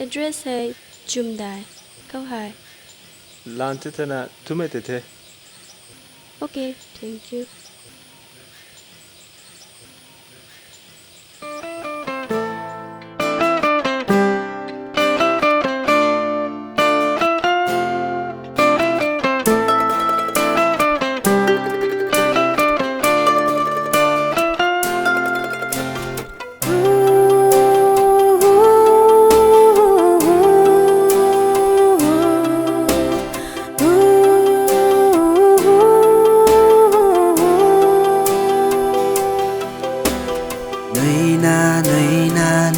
Address है Chumdai. Câu 2. Lantitana tumetete. Okay, thank you.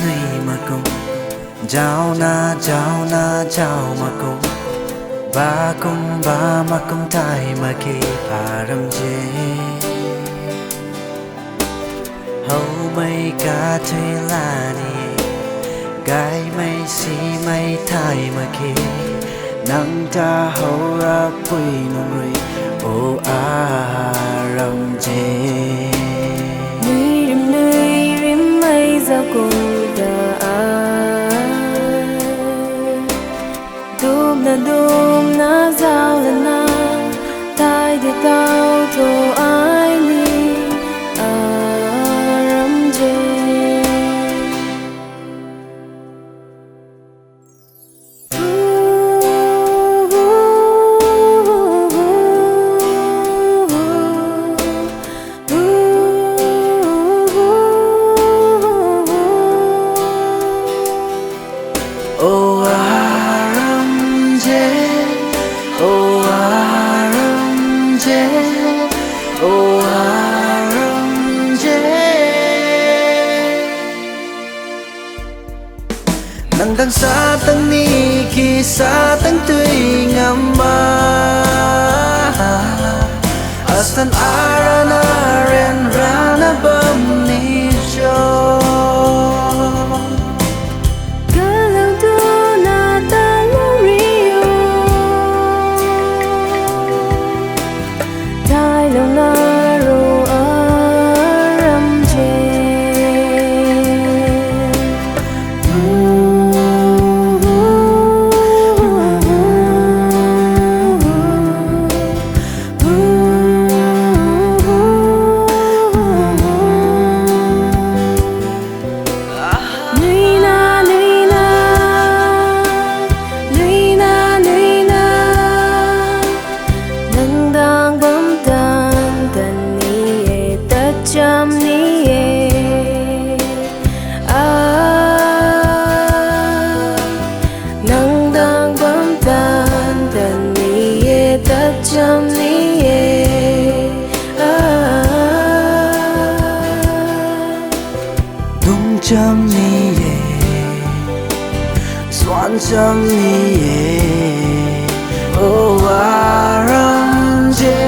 Nui mà cùng Chào na chào mà cùng Ba mà cùng tai mà khi param je Hầu mây cả thuê là ni Gai mây si mây thai mà khi Nang ta hầu ra bùi nung rì Ô ram je Giao cùng đùm na giao lần na tai để tao thô ai ni ram je Oh Aramje, oh Aramje, oh Aramje. Nang tang sa tang ni ki sa tang tui ngamba. Astan arana ren rana bam ni jo. Cham ni ye, swan cham ni ye, oh Aramje.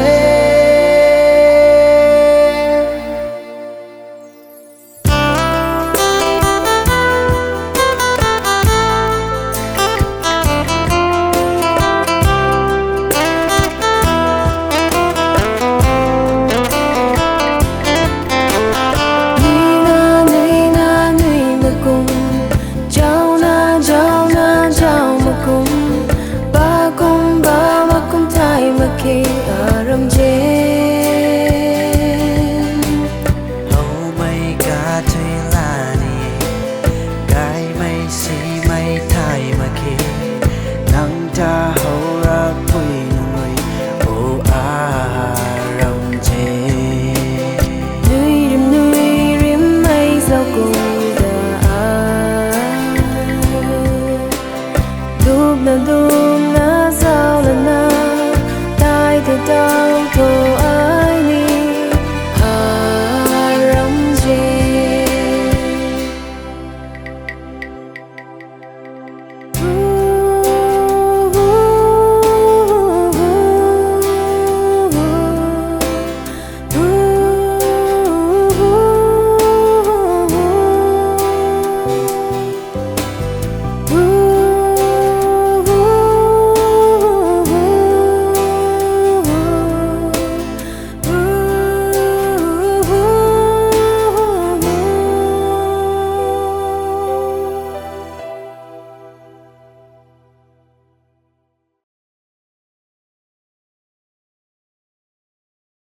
Ta hầu ra bùi nung rì ô Aramje. Nuôi rim mây giao cùng đà đùm